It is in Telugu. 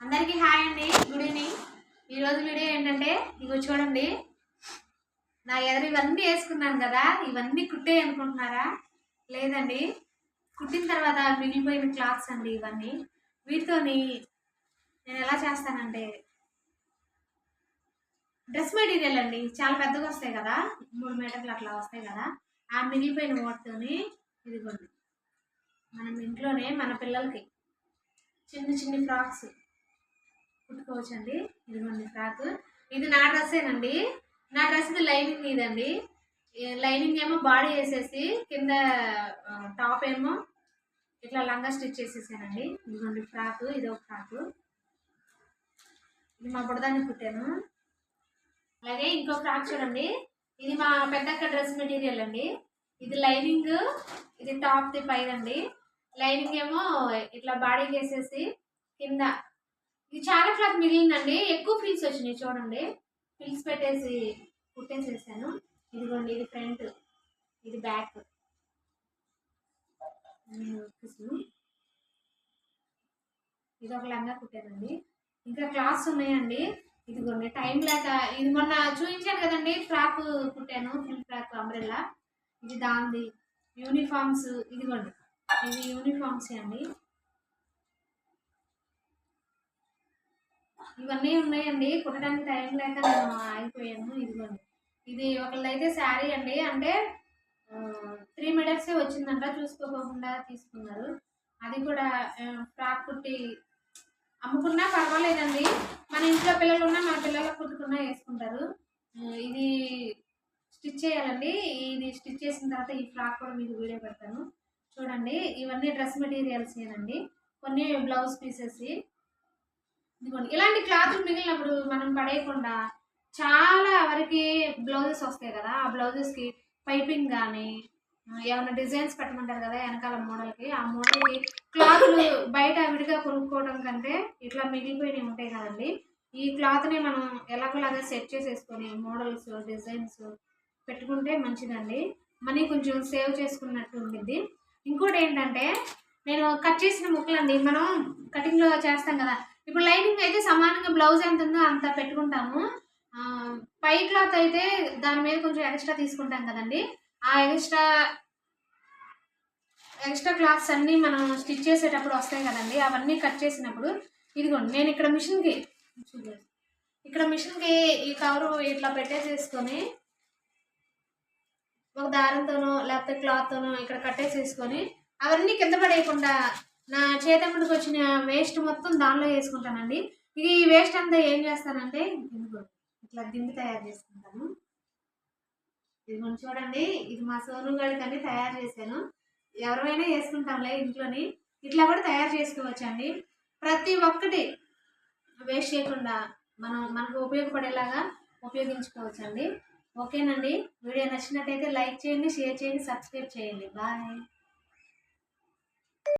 అందరికీ హాయ్ అండి, గుడ్ ఈవినింగ్. ఈరోజు వీడియో ఏంటంటే ఇగో చూడండి, నా ఎదురు ఇవన్నీ వేసుకున్నాను కదా, ఇవన్నీ కుట్టే అనుకుంటున్నారా? లేదండి, కుట్టిన తర్వాత మిగిలిపోయిన క్లాత్స్ అండి ఇవన్నీ. వీటితోని నేను ఎలా చేస్తానంటే డ్రెస్ మెటీరియల్ అండి, చాలా పెద్దగా వస్తాయి కదా, 3 మీటర్లు అట్లా వస్తాయి కదా, ఆ మిగిలిపోయిన వాటితోని ఇదిగోండి మనం ఇంట్లోనే మన పిల్లలకి చిన్న చిన్న ఫ్రాక్స్ కుట్టుకోవచ్చండి. ఇదిగోండి ఫ్రాక్, ఇది నా డ్రెస్సేనండి. నా డ్రెస్ లైనింగ్ ఇదండి. లైనింగ్ ఏమో బాడీ వేసేసి కింద టాప్ ఏమో ఇట్లా లంగా స్టిచ్ చేసేసానండి. ఇదిగోండి ఫ్రాక్, ఇది ఒక ఫ్రాక్, ఇది మా బుడదాన్ని కుట్టాను. అలాగే ఇంకో ఫ్రాక్ చూడండి, ఇది మా పెద్దక్క డ్రెస్ మెటీరియల్ అండి. ఇది లైనింగ్, ఇది టాప్ ది పైదండి. లైనింగ్ ఏమో ఇట్లా బాడీకి వేసేసి కింద ఇది చాలా క్లాత్ మిగిలిందండి, ఎక్కువ ఫ్రిల్స్ వచ్చినాయి చూడండి. ఫ్రిల్స్ పెట్టేసి కుట్టేసేసాను. ఇదిగోండి, ఇది ఫ్రంట్, ఇది బ్యాక్, ఇది ఒక లంగా కుట్టానండి. ఇంకా క్లాత్స్ ఉన్నాయండి. ఇదిగోండి టైం లేక, ఇది మొన్న చూపించాను కదండి ఫ్రాక్ కుట్టాను, ఫుల్ ఫ్రాక్ అంబ్రెల్లా, ఇది దాంది. యూనిఫామ్స్ ఇదిగోండి, ఇది యూనిఫామ్స్ అండి. ఇవన్నీ ఉన్నాయండి, కుట్టడానికి టైం లేక నేను ఆగిపోయాను. ఇదిగోండి, ఇది ఒకళ్ళైతే శారీ అండి, అంటే 3 మీటర్సే వచ్చిందంట, చూసుకోకుండా తీసుకున్నారు. అది కూడా ఫ్రాక్ కుట్టి అమ్ముకున్నా పర్వాలేదండి, మన ఇంట్లో పిల్లలు ఉన్నా మన పిల్లలకు కుట్టుకున్నా వేసుకుంటారు. ఇది స్టిచ్ చేయాలండి, ఇది స్టిచ్ చేసిన తర్వాత ఈ ఫ్రాక్ కూడా మీకు వీడియో పెడతాను చూడండి. ఇవన్నీ డ్రెస్ మెటీరియల్స్ ఏనండి, కొన్ని బ్లౌజ్ పీసెస్. ఇదిగోండి, ఇలాంటి క్లాతులు మిగిలినప్పుడు మనం పడేయకుండా చాలా వరకు బ్లౌజెస్ వస్తాయి కదా, ఆ బ్లౌజెస్కి పైపింగ్ కానీ ఏమైనా డిజైన్స్ పెట్టమంటారు కదా వెనకాల మోడల్కి, ఆ మోడల్కి క్లాతులు బయట విడిగా కొనుక్కోవడం కంటే ఇట్లా మిగిలిపోయినవి ఉంటాయి కదండి, ఈ క్లాత్ని మనం ఎలాగోలాగా సెట్ చేసేసుకొని మోడల్స్ డిజైన్స్ పెట్టుకుంటే మంచిదండి. మనీ కొంచెం సేవ్ చేసుకున్నట్టు ఉంటుంది. ఇంకోటి ఏంటంటే, నేను కట్ చేసిన ముక్కలండి, మనం కటింగ్లో చేస్తాం కదా, ఇప్పుడు లైనింగ్ అయితే సమానంగా బ్లౌజ్ ఎంత ఉందో అంత పెట్టుకుంటాము. పై క్లాత్ అయితే దాని మీద కొంచెం ఎక్స్ట్రా తీసుకుంటాం కదండి, ఆ ఎక్స్ట్రా క్లాత్స్ అన్నీ మనం స్టిచ్ చేసేటప్పుడు వస్తాయి కదండి, అవన్నీ కట్ చేసినప్పుడు ఇదిగోండి నేను ఇక్కడ మిషన్కి ఈ కవరు ఇట్లా పెట్టేసేసుకొని ఒక దారంతోనో లేకపోతే క్లాత్తోనో ఇక్కడ కట్టేసేసుకొని అవన్నీ కింద పడేయకుండా నా చేతమ్మడికి వచ్చిన వేస్ట్ మొత్తం దానిలో వేసుకుంటానండి. ఈ వేస్ట్ అంతా ఏం చేస్తానంటే ఇట్లా దిండి తయారు చేసుకుంటాను. ఇది మనం చూడండి, ఇది మా సోను గడికి అని తయారు చేశాను. ఎవరైనా వేసుకుంటాంలే ఇంట్లోని, ఇట్లా కూడా తయారు చేసుకోవచ్చండి. ప్రతి ఒక్కటి వేస్ట్ చేయకుండా మనకు ఉపయోగపడేలాగా ఉపయోగించుకోవచ్చండి. ఓకేనండి, వీడియో నచ్చినట్టయితే లైక్ చేయండి, షేర్ చేయండి, సబ్స్క్రైబ్ చేయండి. బాయ్.